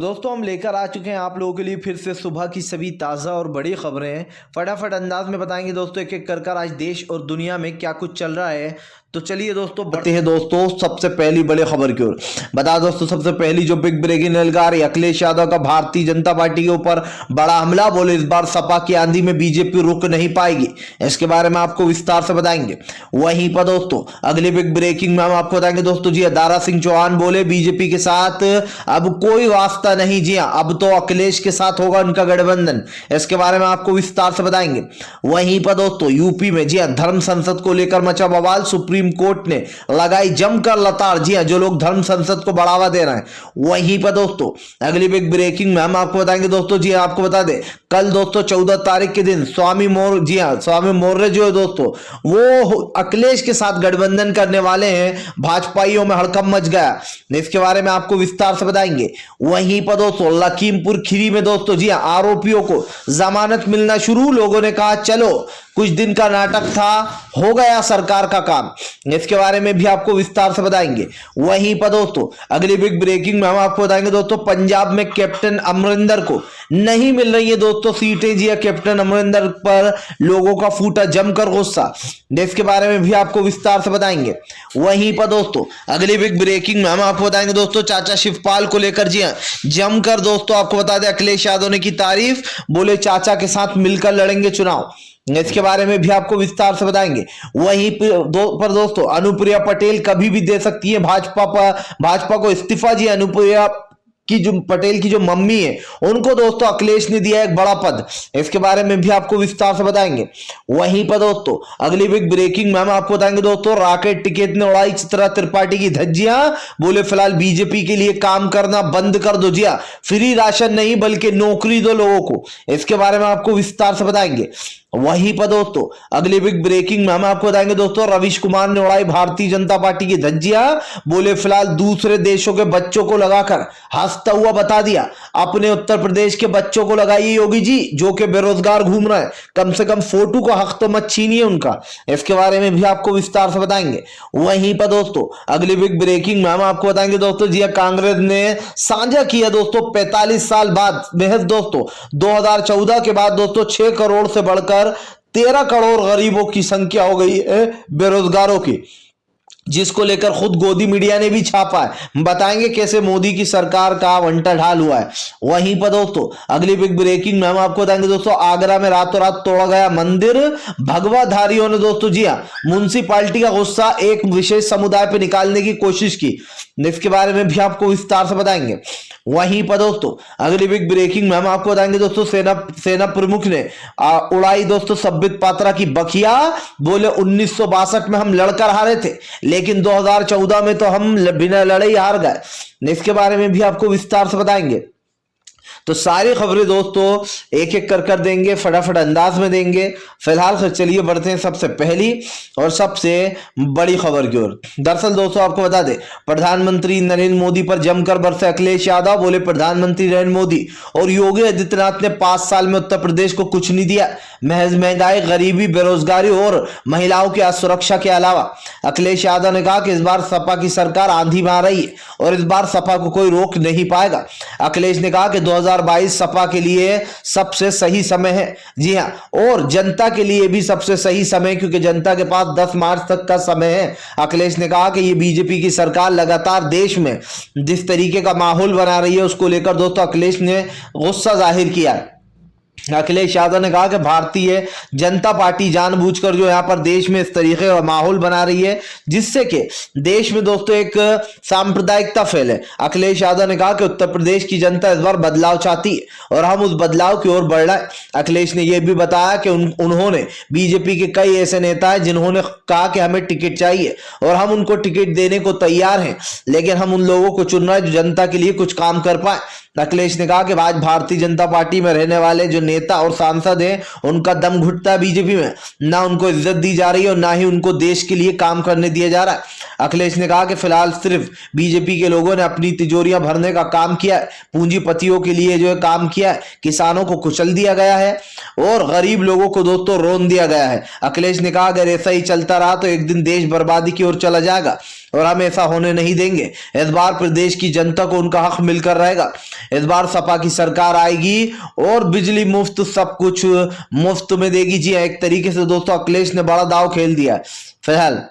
दोस्तों हम लेकर आ चुके हैं आप लोगों के लिए फिर से सुबह की सभी ताज़ा और बड़ी खबरें फटाफट अंदाज में बताएंगे दोस्तों एक एक कर आज देश और दुनिया में क्या कुछ चल रहा है। तो चलिए दोस्तों बढ़ते हैं दोस्तों सबसे पहली बड़ी खबर की ओर। बता दोस्तों सबसे पहली जो बिग ब्रेकिंग निकल अखिलेश यादव का भारतीय जनता पार्टी के ऊपर बड़ा हमला। बोले इस बार सपा की आंधी में बीजेपी रुक नहीं पाएगी। इसके बारे में आपको विस्तार से बताएंगे। वहीं पर दोस्तों अगली बिग ब्रेकिंग में हम आपको बताएंगे दोस्तों जी दारा सिंह चौहान बोले बीजेपी के साथ अब कोई वास्ता नहीं। जी हाँ, अब तो अखिलेश के साथ होगा उनका गठबंधन। इसके बारे में आपको विस्तार से बताएंगे। वहीं पर दोस्तों यूपी में जी हाँ धर्म संसद को लेकर मचा बवाल। सुप्रीम कोर्ट ने लगाई जमकर लताड़। जी हाँ, जो लोग धर्म संसद को बढ़ावा दे रहे हैं। वहीं पर दोस्तों अगली बिग ब्रेकिंग में हम आपको बताएंगे दोस्तों जी आपको बता दें कल दोस्तों 14 तारीख के दिन स्वामी मौर्य जो है दोस्तों वो अखिलेश के साथ गठबंधन करने वाले हैं। भाजपाइयों में हड़कंप मच गया। इसके बारे में आपको विस्तार से बताएंगे। वहीं पर दोस्तों लखीमपुर खीरी में दोस्तों जी आरोपियों को जमानत मिलना शुरू। लोगों ने कहा चलो कुछ दिन का नाटक था, हो गया सरकार का काम। इसके बारे में भी आपको विस्तार से बताएंगे। वहीं पर दोस्तों अगली बिग ब्रेकिंग में हम आपको बताएंगे दोस्तों पंजाब में कैप्टन अमरिंदर को नहीं मिल रही है दोस्तों सीटें। जी कैप्टन अमरिंदर पर लोगों का फूटा जमकर गुस्सा। इसके बारे में भी आपको विस्तार से बताएंगे। वहीं पर दोस्तों अगली बिग ब्रेकिंग में हम आपको बताएंगे दोस्तों चाचा शिवपाल को लेकर जी जमकर दोस्तों आपको बता दें अखिलेश यादव ने की तारीफ। बोले चाचा के साथ मिलकर लड़ेंगे चुनाव। इसके बारे में भी आपको विस्तार से बताएंगे। वहीं पर दोस्तों अनुप्रिया पटेल कभी भी दे सकती है भाजपा को इस्तीफा। जी अनुप्रिया की जो पटेल की जो मम्मी है उनको दोस्तों अखिलेश ने दिया एक बड़ा पद। इसके बारे में भी आपको विस्तार से बताएंगे। वहीं पर दोस्तों अगली बिग ब्रेकिंग में हम आपको बताएंगे दोस्तों रॉकेट टिकट ने उड़ाई चित्रा त्रिपाठी की धज्जियां। बोले फिलहाल बीजेपी के लिए काम करना बंद कर दो। जिया फ्री राशन नहीं बल्कि नौकरी दो लोगों को। इसके बारे में आपको विस्तार से बताएंगे। वहीं पर दोस्तों अगली बिग ब्रेकिंग में हम आपको बताएंगे दोस्तों रवीश कुमार ने उड़ाई भारतीय जनता पार्टी की धज्जियां। बोले फिलहाल दूसरे देशों के बच्चों को लगाकर हंसता हुआ बता दिया अपने उत्तर प्रदेश के बच्चों को लगाइए योगी जी जो कि बेरोजगार घूम रहे हैं। कम से कम फोटो का हक तो मत छीनिए उनका। इसके बारे में भी आपको विस्तार से बताएंगे। वहीं पर दोस्तों अगली बिग ब्रेकिंग में हम आपको बताएंगे दोस्तों जी कांग्रेस ने साझा किया दोस्तों 45 साल बाद महज दोस्तों 2014 के बाद दोस्तों 6 करोड़ से बढ़कर 13 करोड़ गरीबों की संख्या हो गई है बेरोजगारों की, जिसको लेकर खुद गोदी मीडिया ने भी छापा है। बताएंगे कैसे मोदी की सरकार का वंटा ढाल हुआ है। वहीं पर दोस्तों अगली बिग ब्रेकिंग में हम आपको बताएंगे दोस्तों आगरा में रातों रात तोड़ा गया मंदिर। भगवाधारियों ने दोस्तों जी म्युनिसिपालिटी का गुस्सा एक विशेष समुदाय पर निकालने की कोशिश की। इसके बारे में भी आपको विस्तार से बताएंगे। वहीं पर दोस्तों अगली बिग ब्रेकिंग में हम आपको बताएंगे दोस्तों सेना प्रमुख ने उड़ाई दोस्तों संबित पात्रा की बखिया। बोले 1962 में हम लड़कर हारे थे लेकिन 2014 में तो हम बिना लड़े ही हार गए। इसके बारे में भी आपको विस्तार से बताएंगे। तो सारी खबरें दोस्तों एक एक कर देंगे, फटाफट अंदाज में देंगे। फिलहाल से चलिए बढ़ते हैं सबसे पहली और सबसे बड़ी खबर की ओर। दरअसल दोस्तों आपको बता दें प्रधानमंत्री नरेंद्र मोदी पर जमकर बरसे अखिलेश यादव। बोले प्रधानमंत्री नरेंद्र मोदी और योगी आदित्यनाथ ने 5 साल में उत्तर प्रदेश को कुछ नहीं दिया, महज महंगाई, गरीबी, बेरोजगारी और महिलाओं की असुरक्षा के अलावा। अखिलेश यादव ने कहा कि इस बार सपा की सरकार आंधी में आ रही है और इस बार सपा को कोई रोक नहीं पाएगा। अखिलेश ने कहा कि 2022 सपा के लिए सबसे सही समय है। जी हां, और जनता के लिए भी सबसे सही समय, क्योंकि जनता के पास 10 मार्च तक का समय है। अखिलेश ने कहा कि ये बीजेपी की सरकार लगातार देश में जिस तरीके का माहौल बना रही है उसको लेकर दोस्तों अखिलेश ने गुस्सा जाहिर किया है। अखिलेश यादव ने कहा कि भारतीय जनता पार्टी जानबूझकर जो यहाँ पर देश में इस तरीके का माहौल बना रही है जिससे कि देश में दोस्तों एक सांप्रदायिकता फैले। अखिलेश यादव ने कहा कि उत्तर प्रदेश की जनता इस बार बदलाव चाहती है और हम उस बदलाव की ओर बढ़ रहे हैं। अखिलेश ने यह भी बताया कि उन्होंने बीजेपी के कई ऐसे नेता हैं जिन्होंने कहा कि हमें टिकट चाहिए और हम उनको टिकट देने को तैयार हैं, लेकिन हम उन लोगों को चुन रहे हैं जो जनता के लिए कुछ काम कर पाए। अखिलेश ने कहा कि आज भारतीय जनता पार्टी में रहने वाले जो नेता और सांसद हैं उनका दम घुटता है बीजेपी में, ना उनको इज्जत दी जा रही है और ना ही उनको देश के लिए काम करने दिया जा रहा है। अखिलेश ने कहा कि फिलहाल सिर्फ बीजेपी के लोगों ने अपनी तिजोरियां भरने का काम किया है, पूंजीपतियों के लिए जो है काम किया है, किसानों को कुचल दिया गया है और गरीब लोगों को दोस्तों रोन दिया गया है। अखिलेश ने कहा अगर ऐसा ही चलता रहा तो एक दिन देश बर्बादी की ओर चला जाएगा और हम ऐसा होने नहीं देंगे। इस बार प्रदेश की जनता को उनका हक मिलकर रहेगा। इस बार सपा की सरकार आएगी और बिजली मुफ्त, सब कुछ मुफ्त में देगी। जी एक तरीके से दोस्तों अखिलेश ने बड़ा दाव खेल दिया है फिलहाल।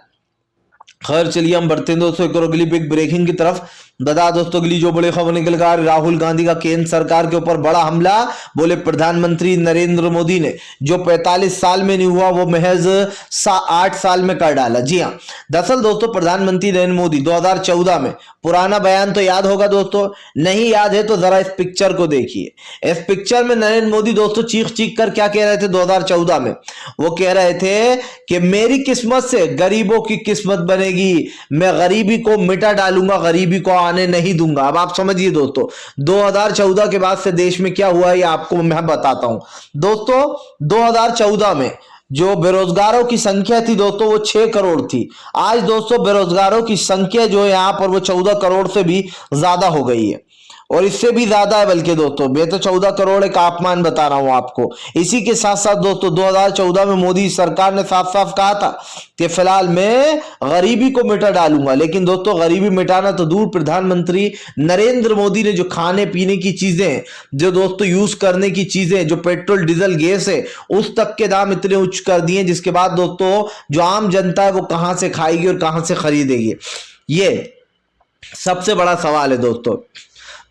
खैर चलिए हम बढ़ते हैं दोस्तों एक और अगली बिग ब्रेकिंग की तरफ। बता दोस्तों अगली जो बड़ी खबर निकल कर राहुल गांधी का केंद्र सरकार के ऊपर बड़ा हमला। बोले प्रधानमंत्री नरेंद्र मोदी ने जो 45 साल में नहीं हुआ वो महज 8 साल में कर डाला। जी हाँ, दरअसल दोस्तों प्रधानमंत्री नरेंद्र मोदी 2014 में, पुराना बयान तो याद होगा दोस्तों, नहीं याद है तो जरा इस पिक्चर को देखिए। इस पिक्चर में नरेंद्र मोदी दोस्तों चीख चीख कर क्या कह रहे थे 2014 में? वो कह रहे थे कि मेरी किस्मत से गरीबों की किस्मत बनेगी, मैं गरीबी को मिटा डालूंगा, गरीबी को आने नहीं दूंगा। अब आप समझिए दोस्तों 2014 के बाद से देश में क्या हुआ है ये आपको मैं बताता हूं। दोस्तों 2014 में जो बेरोजगारों की संख्या थी दोस्तों वो 6 करोड़ थी। आज दोस्तों बेरोजगारों की संख्या जो है यहां पर वो 14 करोड़ से भी ज्यादा हो गई है, और इससे भी ज्यादा है बल्कि दोस्तों। मैं तो 14 करोड़ एक आसमान बता रहा हूं आपको। इसी के साथ साथ दोस्तों 2014 में मोदी सरकार ने साफ साफ कहा था कि फिलहाल मैं गरीबी को मिटा डालूंगा। लेकिन दोस्तों गरीबी मिटाना तो दूर, प्रधानमंत्री नरेंद्र मोदी ने जो खाने पीने की चीजें, जो दोस्तों यूज करने की चीजें, जो पेट्रोल डीजल गैस है, उस तक के दाम इतने उच्च कर दिए जिसके बाद दोस्तों जो आम जनता है वो कहां से खाएगी और कहां से खरीदेगी, ये सबसे बड़ा सवाल है दोस्तों।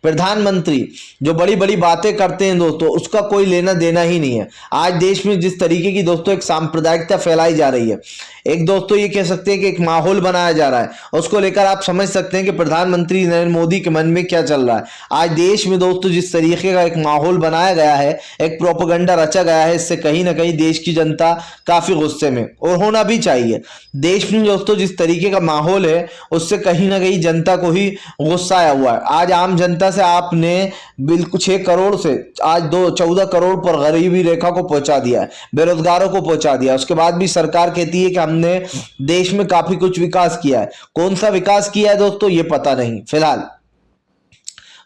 प्रधानमंत्री जो बड़ी बड़ी बातें करते हैं दोस्तों उसका कोई लेना देना ही नहीं है। आज देश में जिस तरीके की दोस्तों एक सांप्रदायिकता फैलाई जा रही है, एक दोस्तों ये कह सकते हैं कि एक माहौल बनाया जा रहा है, उसको लेकर आप समझ सकते हैं कि प्रधानमंत्री नरेंद्र मोदी के मन में क्या चल रहा है। आज देश में दोस्तों जिस तरीके का एक माहौल बनाया गया है, एक प्रोपेगेंडा रचा गया है, इससे कहीं ना कहीं देश की जनता काफी गुस्से में, और होना भी चाहिए। देश में दोस्तों जिस तरीके का माहौल है उससे कहीं ना कहीं जनता को ही गुस्सा आया हुआ है। आज आम जनता से आपने बिल्कुल 6 करोड़ से आज 14 करोड़ पर गरीबी रेखा को पहुंचा दिया है, बेरोजगारों को पहुंचा दिया। उसके बाद भी सरकार कहती है कि हमने देश में काफी कुछ विकास किया है। कौन सा विकास किया है दोस्तों ये पता नहीं फिलहाल।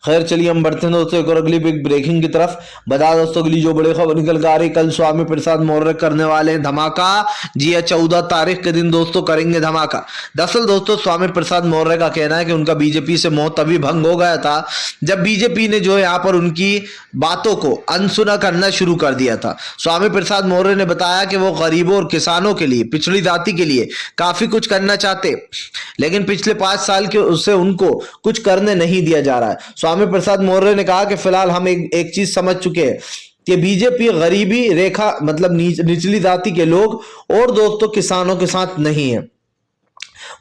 खैर चलिए हम बढ़ते हैं दोस्तों एक और अगली बिग ब्रेकिंग की तरफ। बता दोस्तों अगली जो बड़ी खबर निकल कर आ रही, कल स्वामी प्रसाद मौर्य करने वाले हैं धमाका। जी 14 तारीख के दिन दोस्तों करेंगे धमाका। दरअसल दोस्तों स्वामी प्रसाद मौर्य का कहना है कि उनका बीजेपी से मोह तभी भंग हो गया था जब बीजेपी ने जो है यहाँ पर उनकी बातों को अनसुना करना शुरू कर दिया था। स्वामी प्रसाद मौर्य ने बताया कि वो गरीबों और किसानों के लिए, पिछड़ी जाति के लिए काफी कुछ करना चाहते, लेकिन पिछले 5 साल के उससे उनको कुछ करने नहीं दिया जा रहा है। स्वामी प्रसाद मौर्य ने कहा कि फिलहाल हम एक चीज समझ चुके हैं कि बीजेपी गरीबी रेखा मतलब निचली जाति के लोग और दोस्तों किसानों के साथ नहीं है।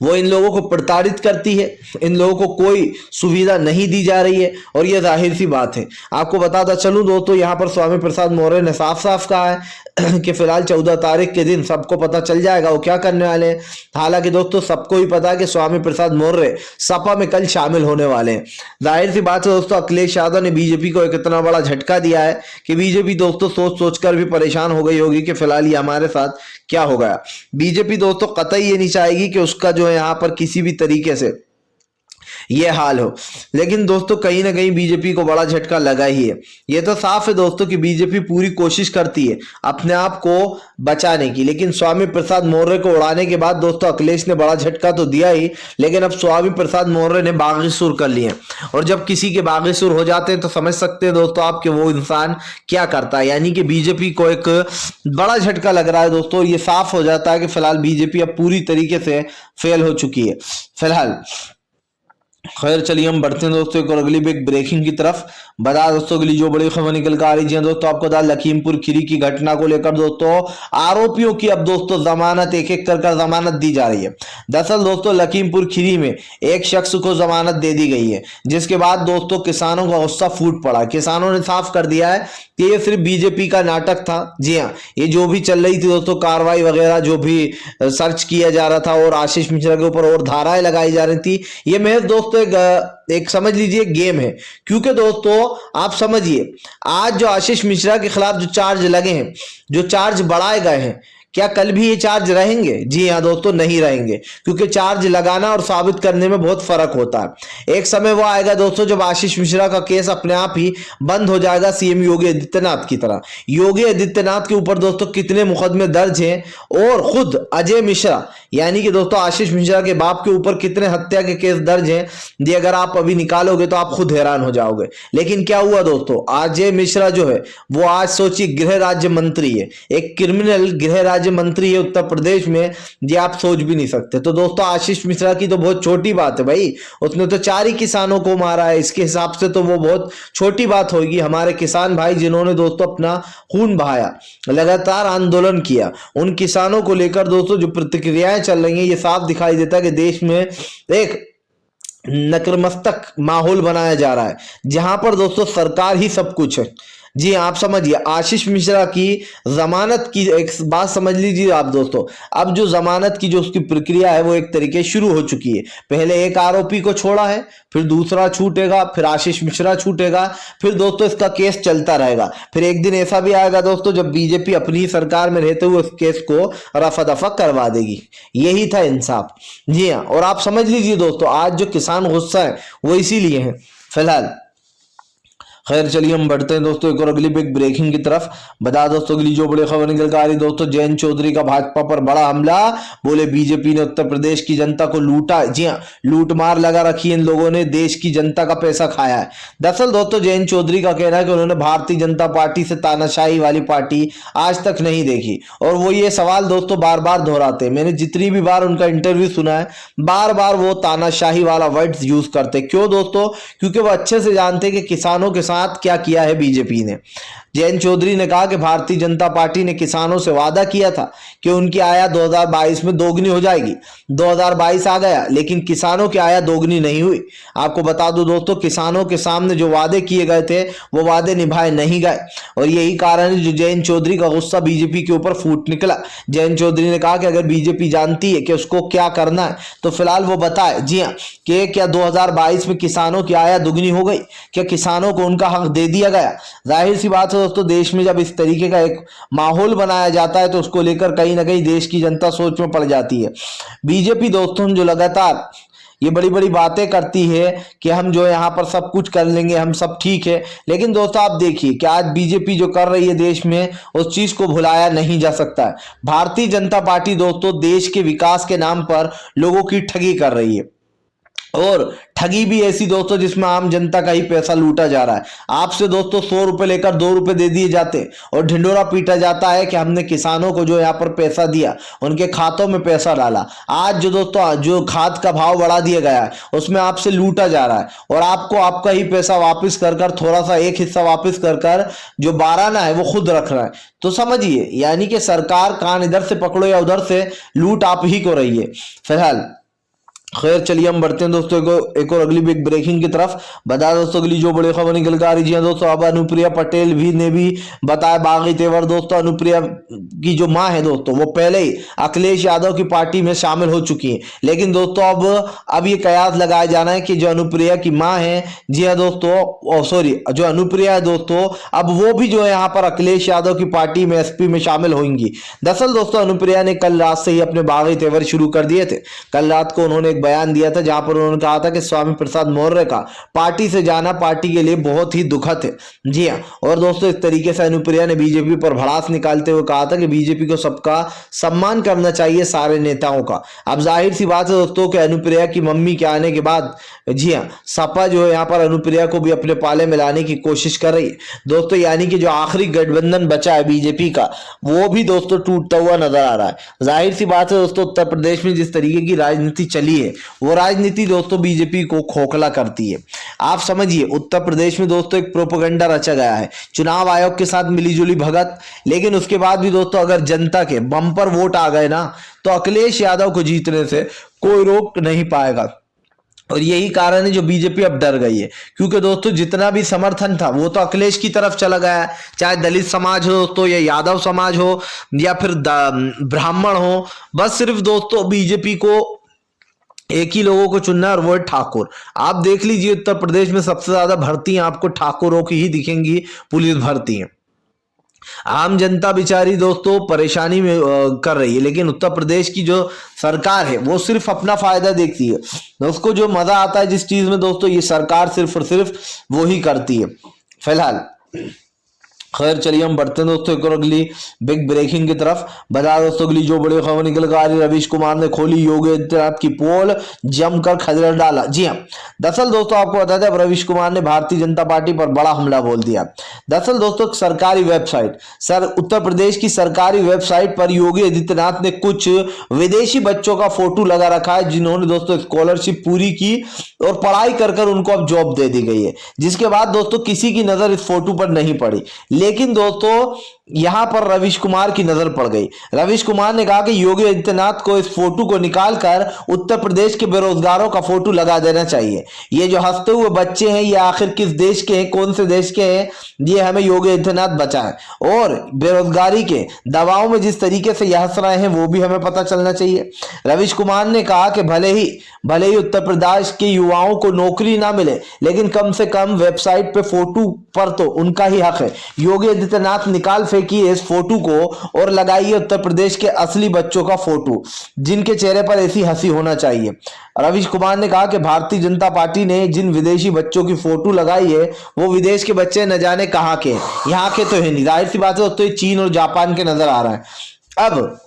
वो इन लोगों को प्रताड़ित करती है, इन लोगों को कोई सुविधा नहीं दी जा रही है, और ये जाहिर सी बात है। आपको बताता चलूं दोस्तों यहाँ पर स्वामी प्रसाद मौर्य ने साफ साफ कहा है कि फिलहाल 14 तारीख के दिन सबको पता चल जाएगा वो क्या करने वाले हैं। हालांकि दोस्तों सबको ही पता है कि स्वामी प्रसाद मौर्य सपा में कल शामिल होने वाले हैं। जाहिर सी बात है दोस्तों अखिलेश यादव ने बीजेपी को एक इतना बड़ा झटका दिया है कि बीजेपी दोस्तों सोच सोच कर भी परेशान हो गई होगी कि फिलहाल ये हमारे साथ क्या हो गया। बीजेपी दोस्तों कतई ये नहीं चाहेगी कि उसका जो है यहाँ पर किसी भी तरीके से ये हाल हो, लेकिन दोस्तों कहीं ना कहीं बीजेपी को बड़ा झटका लगा ही है। ये तो साफ है दोस्तों कि बीजेपी पूरी कोशिश करती है अपने आप को बचाने की, लेकिन स्वामी प्रसाद मौर्य को उड़ाने के बाद दोस्तों अखिलेश ने बड़ा झटका तो दिया ही, लेकिन अब स्वामी प्रसाद मौर्य ने बागी सुर कर लिए, और जब किसी के बागी सुर हो जाते हैं तो समझ सकते हैं दोस्तों आप कि वो इंसान क्या करता है। यानी कि बीजेपी को एक बड़ा झटका लग रहा है दोस्तों। ये साफ हो जाता है कि फिलहाल बीजेपी अब पूरी तरीके से फेल हो चुकी है फिलहाल। खैर चलिए हम बढ़ते हैं दोस्तों एक और अगली बिग ब्रेकिंग की तरफ। बता दोस्तों अगली जो बड़ी खबर निकल कर आ रही है दोस्तों आपको बता लखीमपुर खीरी की घटना को लेकर दोस्तों आरोपियों की अब दोस्तों जमानत एक एक कर जमानत दी जा रही है। दरअसल दोस्तों लखीमपुर खीरी में एक शख्स को जमानत दे दी गई है, जिसके बाद दोस्तों किसानों का गुस्सा फूट पड़ा। किसानों ने साफ कर दिया है कि ये सिर्फ बीजेपी का नाटक था। जी हाँ, ये जो भी चल रही थी दोस्तों कार्रवाई वगैरह, जो भी सर्च किया जा रहा था और आशीष मिश्रा के ऊपर और धाराएं लगाई जा रही थी, ये महज दोस्तों एक समझ लीजिए गेम है। क्योंकि दोस्तों आप समझिए आज जो आशीष मिश्रा के खिलाफ जो चार्ज लगे हैं, जो चार्ज बढ़ाए गए हैं, क्या कल भी ये चार्ज रहेंगे? जी हाँ दोस्तों, नहीं रहेंगे, क्योंकि चार्ज लगाना और साबित करने में बहुत फर्क होता है। एक समय वो आएगा दोस्तों जब आशीष मिश्रा का केस अपने आप ही बंद हो जाएगा, सीएम योगी आदित्यनाथ की तरह। योगी आदित्यनाथ के ऊपर दोस्तों कितने मुकदमे दर्ज हैं, और खुद अजय मिश्रा यानी कि दोस्तों आशीष मिश्रा के बाप के ऊपर कितने हत्या के केस दर्ज हैं, ये अगर आप अभी निकालोगे तो आप खुद हैरान हो जाओगे। लेकिन क्या हुआ दोस्तों, अजय मिश्रा जो है वो आज सोचिए गृह राज्य मंत्री है, एक क्रिमिनल गृह राज्य मंत्री है उत्तर प्रदेश में, ये आप सोच भी नहीं सकते। तो दोस्तों आशीष मिश्रा की तो बहुत छोटी बात है भाई, उसने तो 4 ही किसानों को मारा है, इसके हिसाब से तो वो बहुत छोटी बात होगी। हमारे किसान भाई जिन्होंने दोस्तों अपना खून बहाया, लगातार आंदोलन किया, उन किसानों को लेकर दोस्तों जो प्रतिक्रियाएं चल रही हैं, ये साफ दिखाई देता है कि देश में एक नतमस्तक माहौल बनाया जा रहा है, जहां पर दोस्तों सरकार ही सब कुछ है। जी आप समझिए, आशीष मिश्रा की जमानत की एक बात समझ लीजिए आप दोस्तों, अब जो जमानत की जो उसकी प्रक्रिया है वो एक तरीके शुरू हो चुकी है। पहले एक आरोपी को छोड़ा है, फिर दूसरा छूटेगा, फिर आशीष मिश्रा छूटेगा, फिर दोस्तों इसका केस चलता रहेगा। फिर एक दिन ऐसा भी आएगा दोस्तों जब बीजेपी अपनी सरकार में रहते हुए उस केस को रफा दफा करवा देगी। यही था इंसाफ। जी हाँ, और आप समझ लीजिए दोस्तों आज जो किसान गुस्सा है वो इसीलिए है फिलहाल। खैर चलिए हम बढ़ते हैं दोस्तों एक और अगली बिग ब्रेकिंग की तरफ। बता दोस्तों अगली जो बड़ी खबर निकल कर आ रही दोस्तों, जयंत चौधरी का भाजपा पर बड़ा हमला, बोले बीजेपी ने उत्तर प्रदेश की जनता को लूटा। जी हाँ, लूट मार लगा रखी, इन लोगों ने देश की जनता का पैसा खाया है। दरअसल दोस्तों जयंत चौधरी का कहना है कि उन्होंने भारतीय जनता पार्टी से तानाशाही वाली पार्टी आज तक नहीं देखी, और वो ये सवाल दोस्तों बार बार दोहराते हैं। मैंने जितनी भी बार उनका इंटरव्यू सुना है, बार बार वो तानाशाही वाला वर्ड यूज करते। क्यों दोस्तों? क्योंकि वो अच्छे से जानते हैं कि किसानों के साथ क्या किया है बीजेपी ने। जयंत चौधरी ने कहा कि भारतीय जनता पार्टी ने किसानों से वादा किया था कि उनकी आय 2022 में दोगुनी हो जाएगी। 2022 आ गया लेकिन किसानों की आय दोगुनी नहीं हुई। आपको बता दूं दोस्तों, किसानों के सामने जो वादे किए गए थे वो वादे निभाए नहीं गए, और यही कारण है जो जयंत चौधरी का गुस्सा बीजेपी के ऊपर फूट निकला। जयंत चौधरी ने कहा कि अगर बीजेपी जानती है कि उसको क्या करना है तो फिलहाल वो बताए। जी हाँ, कि क्या 2022 में किसानों की आय दुगनी हो गई? क्या किसानों को उनका हक दे दिया गया? जाहिर सी बात है दोस्तों, देश में जब इस तरीके का एक माहौल बनाया जाता है तो उसको लेकर कहीं ना कहीं देश की जनता सोच में पड़ जाती है। बीजेपी दोस्तों जो लगातार ये बड़ी बड़ी बातें करती है कि हम जो यहाँ पर सब कुछ कर लेंगे, हम सब ठीक है, लेकिन दोस्तों आप देखिए कि आज बीजेपी जो कर रही है देश में, उस चीज को भुलाया नहीं जा सकता है। भारतीय जनता पार्टी दोस्तों देश के विकास के नाम पर लोगों की ठगी कर रही है, और ठगी भी ऐसी दोस्तों जिसमें आम जनता का ही पैसा लूटा जा रहा है। आपसे दोस्तों 100 रुपए लेकर 2 रुपए दे दिए जाते और ढिंडोरा पीटा जाता है कि हमने किसानों को जो यहाँ पर पैसा दिया, उनके खातों में पैसा डाला। आज जो दोस्तों जो खाद का भाव बढ़ा दिया गया है उसमें आपसे लूटा जा रहा है, और आपको आपका ही पैसा वापस कर थोड़ा सा एक हिस्सा वापस कर जो बाराना है वो खुद रख रहा है। तो समझिए, यानी कि सरकार कान इधर से पकड़ो या उधर से, लूट आप ही को रही है फिलहाल। खैर चलिए हम बढ़ते हैं दोस्तों एक और अगली बिग ब्रेकिंग की तरफ। बता दोस्तों अगली जो बड़ी खबर निकल कर आ रही है दोस्तों, अब अनुप्रिया पटेल भी ने भी बताया बागी तेवर। दोस्तों अनुप्रिया की जो मां है दोस्तों वो पहले ही अखिलेश यादव की पार्टी में शामिल हो चुकी है, लेकिन दोस्तों अब ये कयास लगाया जाना है कि जो अनुप्रिया की मां है, जी हाँ दोस्तों, सॉरी, जो अनुप्रिया है दोस्तों अब वो भी जो है यहाँ पर अखिलेश यादव की पार्टी में एसपी में शामिल होंगी। दरअसल दोस्तों अनुप्रिया ने कल रात से ही अपने बागी तेवर शुरू कर दिए थे। कल रात को उन्होंने बयान दिया था जहां पर उन्होंने कहा था कि स्वामी प्रसाद मौर्य का पार्टी से जाना पार्टी के लिए बहुत ही दुखद है। जी हां, और दोस्तों इस तरीके से अनुप्रिया ने बीजेपी पर भड़ास निकालते हुए कहा था कि बीजेपी को सबका सम्मान करना चाहिए, सारे नेताओं का। अब जाहिर सी बात है दोस्तों कि अनुप्रिया की मम्मी के आने के बाद जी हां सपा जो है यहाँ पर अनुप्रिया को भी अपने पाले में लाने की कोशिश कर रही है दोस्तों, यानी कि जो आखिरी गठबंधन बचा है बीजेपी का वो भी दोस्तों टूटता हुआ नजर आ रहा है। जाहिर सी बात है दोस्तों, उत्तर प्रदेश में जिस तरीके की राजनीति चली है वो राजनीति दोस्तों बीजेपी को खोखला करती है। आप समझिए, उत्तर प्रदेश में दोस्तों एक प्रोपेगेंडा रचा गया है, चुनाव आयोग के साथ मिलीजुली भगत, लेकिन उसके बाद भी दोस्तों अगर जनता के बम्पर वोट आ गए ना तो अखिलेश यादव को जीतने से कोई रोक नहीं पाएगा। और यही कारण है जो बीजेपी अब डर गई है, क्योंकि दोस्तों जितना भी समर्थन था वो तो अखिलेश की तरफ चला गया है, चाहे दलित समाज हो दोस्तों या यादव समाज हो या फिर ब्राह्मण हो। बस सिर्फ दोस्तों बीजेपी को एक ही लोगों को चुनना है और वो है ठाकुर। आप देख लीजिए उत्तर प्रदेश में सबसे ज्यादा भर्ती आपको ठाकुरों की ही दिखेंगी, पुलिस भर्ती है। आम जनता बेचारी दोस्तों परेशानी में कर रही है, लेकिन उत्तर प्रदेश की जो सरकार है वो सिर्फ अपना फायदा देखती है। उसको जो मजा आता है जिस चीज में दोस्तों, ये सरकार सिर्फ और सिर्फ वो ही करती है फिलहाल। खैर चलिए हम बढ़ते हैं दोस्तों एक और अगली बिग ब्रेकिंग की तरफ। बता दोस्तों अगली जो बड़ी खबर निकल कर आ रही, रवीश कुमार ने खोली योगी आदित्यनाथ की पोल, जमकर खदर डाला। जी हाँ, दरअसल दोस्तों आपको बता दें रवीश कुमार ने भारतीय जनता पार्टी पर बड़ा हमला बोल दिया। दरअसल दोस्तों सरकारी वेबसाइट उत्तर प्रदेश की सरकारी वेबसाइट पर योगी आदित्यनाथ ने कुछ विदेशी बच्चों का फोटो लगा रखा है, जिन्होंने दोस्तों स्कॉलरशिप पूरी की और पढ़ाई कर उनको अब जॉब दे दी गई है। जिसके बाद दोस्तों किसी की नजर इस फोटो पर नहीं पड़ी, लेकिन दोस्तों यहां पर रवीश कुमार की नजर पड़ गई। रवीश कुमार ने कहा कि योगी आदित्यनाथ को इस फोटो को निकालकर उत्तर प्रदेश के बेरोजगारों का फोटो लगा देना चाहिए। ये जो हंसते हुए बच्चे हैं ये आखिर किस देश के हैं, कौन से देश के हैं, ये हमें योगी आदित्यनाथ बचाएं। और बेरोजगारी के दबाव में जिस तरीके से ये हंस रहे हैं वो भी हमें पता चलना चाहिए। रवीश कुमार ने कहा कि भले ही उत्तर प्रदेश के युवाओं को नौकरी ना मिले, लेकिन कम से कम वेबसाइट पे फोटो पर तो उनका ही हक है। योगी आदित्यनाथ निकाल फेंकिए इस फोटो को और लगाइए उत्तर प्रदेश के असली बच्चों का फोटो, जिनके चेहरे पर ऐसी हंसी होना चाहिए। रवीश कुमार ने कहा कि भारतीय जनता पार्टी ने जिन विदेशी बच्चों की फोटो लगाई है वो विदेश के बच्चे न जाने कहां के, यहाँ के तो है नहीं। जाहिर सी बात है दोस्तों चीन और जापान के नजर आ रहा है। अब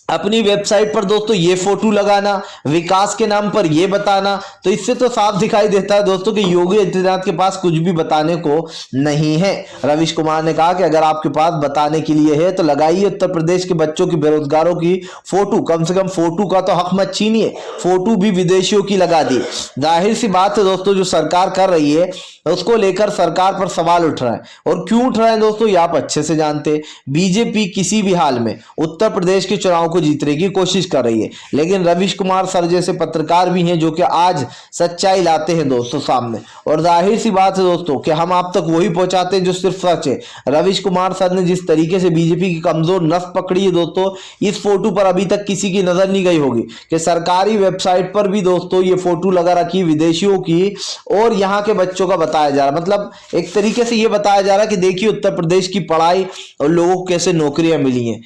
अपनी वेबसाइट पर दोस्तों ये फोटो लगाना, विकास के नाम पर ये बताना, तो इससे तो साफ दिखाई देता है दोस्तों कि योगी आदित्यनाथ के पास कुछ भी बताने को नहीं है। रवीश कुमार ने कहा कि अगर आपके पास बताने के लिए है तो लगाइए उत्तर प्रदेश के बच्चों की, बेरोजगारों की फोटो। कम से कम फोटो का तो हक मत छीनिए, फोटो भी विदेशियों की लगा दी। जाहिर सी बात है दोस्तों जो सरकार कर रही है उसको लेकर सरकार पर सवाल उठ रहा है। और क्यों उठ रहा है दोस्तों ये आप अच्छे से जानते हैं। बीजेपी किसी भी हाल में उत्तर प्रदेश के चुनाव को जीतने की कोशिश कर रही है, लेकिन रवीश कुमार सर जैसे पत्रकार भी हैं जो कि आज सच्चाई लाते हैं दोस्तों सामने। और जाहिर सी बात है दोस्तों कि हम आप तक वही पहुंचाते हैं जो सिर्फ सच है। रवीश कुमार सर ने जिस तरीके से बीजेपी की कमजोर नस पकड़ी है दोस्तों, इस फोटो पर अभी तक किसी की नजर नहीं गई होगी कि सरकारी वेबसाइट पर भी दोस्तों ये फोटो लगा रखी विदेशियों की और यहाँ के बच्चों का बताया जा रहा। मतलब एक तरीके से ये बताया जा रहा है कि देखिए उत्तर प्रदेश की पढ़ाई और लोगों को कैसे नौकरियां मिली हैं।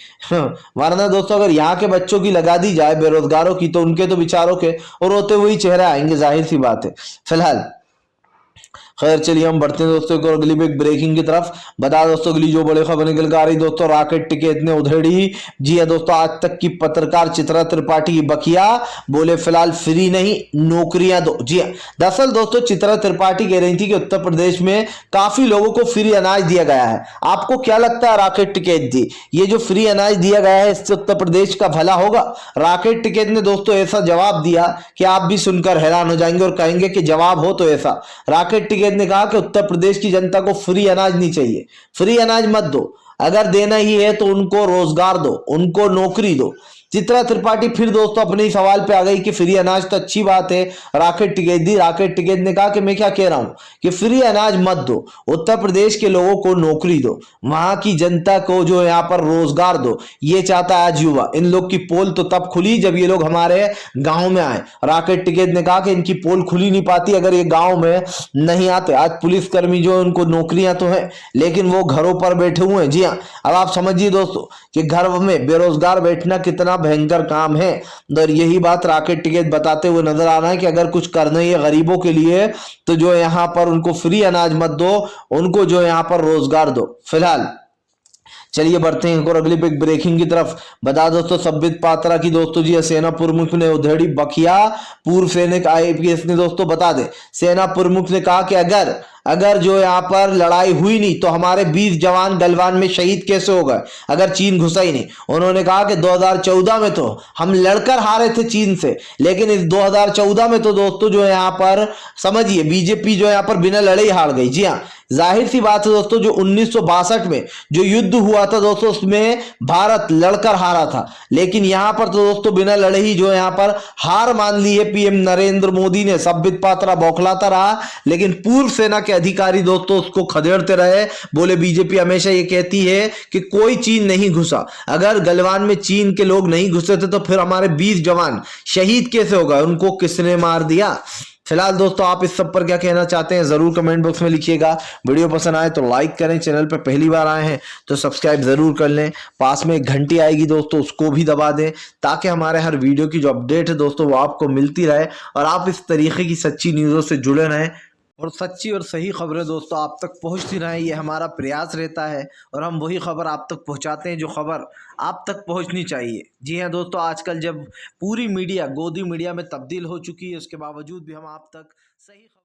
वरना दोस्तों अगर यहाँ के बच्चों की लगा दी जाए बेरोजगारों की, तो उनके तो बेचारों के और रोते हुए चेहरे आएंगे, जाहिर सी बात है। फिलहाल खैर चलिए हम बढ़ते हैं दोस्तों को अगली बिग ब्रेकिंग की तरफ। बता दोस्तों अगली जो बड़ी खबर निकल कर आ रही दोस्तों, रॉकेट टिकट ने उधेड़ी। जी है दोस्तों, आज तक की पत्रकार चित्रा त्रिपाठी की बकिया, बोले फिलहाल फ्री नहीं नौकरियां दो। जी हाँ, दरअसल दोस्तों चित्रा त्रिपाठी कह रही थी कि उत्तर प्रदेश में काफी लोगों को फ्री अनाज दिया गया है। आपको क्या लगता है रॉकेट टिकट दी, ये जो फ्री अनाज दिया गया है इससे उत्तर प्रदेश का भला होगा? रॉकेट टिकट ने दोस्तों ऐसा जवाब दिया कि आप भी सुनकर हैरान हो जाएंगे और कहेंगे कि जवाब हो तो ऐसा। रॉकेट टिकट ने कहा कि उत्तर प्रदेश की जनता को फ्री अनाज नहीं चाहिए, फ्री अनाज मत दो, अगर देना ही है तो उनको रोजगार दो, उनको नौकरी दो। चित्रा त्रिपाठी फिर दोस्तों अपने सवाल पे आ गई कि फ्री अनाज तो अच्छी बात है, रॉकेट टिकट दी। रॉकेट टिकट ने कहा कि मैं क्या कह रहा हूं कि फ्री अनाज मत दो, उत्तर प्रदेश के लोगों को नौकरी दो, वहां की जनता को जो यहाँ पर रोजगार दो। ये चाहता है आज युवा। इन लोग की पोल तो तब खुली जब ये लोग हमारे गांव में आए। रॉकेट टिकट ने कहा कि इनकी पोल खुली नहीं पाती अगर ये गांव में नहीं आते। आज पुलिसकर्मी जो उनको नौकरियां तो है लेकिन वो घरों पर बैठे हुए हैं। जी हाँ, अब आप समझिए दोस्तों कि घर में बेरोजगार बैठना कितना भयंकर काम है। और यही बात रॉकेट टिकट बताते हुए नजर आ रहा है कि अगर कुछ करना ही है गरीबों के लिए तो जो यहाँ पर उनको फ्री अनाज मत दो, उनको जो यहाँ पर रोजगार दो। फिलहाल चलिए बढ़ते हैं और अगली बिग ब्रेकिंग की तरफ। बता दोस्तों संबित पात्रा की दोस्तों जी सेना प्रमुख ने उधेड़ी बकिया। पूर्व सैनिक आईपीएस ने दोस्तों बता दे, सेना प्रमुख ने कहा कि अगर जो यहाँ पर लड़ाई हुई नहीं तो हमारे 20 जवान गलवान में शहीद कैसे हो गए अगर चीन घुसा ही नहीं। उन्होंने कहा कि 2014 में तो हम लड़कर हारे थे चीन से, लेकिन इस 2014 में तो दोस्तों जो यहाँ पर समझिए बीजेपी जो यहाँ पर बिना लड़े ही हार गई। जी हाँ, जाहिर सी बात है दोस्तों जो 1962 में जो युद्ध हुआ था दोस्तों उसमें भारत लड़कर हारा था, लेकिन यहां पर तो दोस्तों बिना लड़े ही जो यहां पर हार मान ली है पीएम नरेंद्र मोदी ने। संबित पात्रा बौखलाता रहा लेकिन पूर्व सेना के अधिकारी दोस्तों उसको खदेड़ते रहे। बोले बीजेपी हमेशा ये कहती है कि कोई चीन नहीं घुसा, अगर गलवान में चीन के लोग नहीं घुसे थे तो फिर हमारे 20 जवान शहीद कैसे हो गए, उनको किसने मार दिया? फिलहाल दोस्तों आप इस सब पर क्या कहना चाहते हैं जरूर कमेंट बॉक्स में लिखिएगा। वीडियो पसंद आए तो लाइक करें, चैनल पर पहली बार आए हैं तो सब्सक्राइब जरूर कर लें। पास में एक घंटी आएगी दोस्तों, उसको भी दबा दें ताकि हमारे हर वीडियो की जो अपडेट है दोस्तों वो आपको मिलती रहे और आप इस तरीके की सच्ची न्यूज़ों से जुड़े रहें और सच्ची और सही खबरें दोस्तों आप तक पहुंचती रहें। ये हमारा प्रयास रहता है और हम वही खबर आप तक पहुंचाते हैं जो खबर आप तक पहुंचनी चाहिए। जी हाँ दोस्तों, आजकल जब पूरी मीडिया गोदी मीडिया में तब्दील हो चुकी है उसके बावजूद भी हम आप तक सही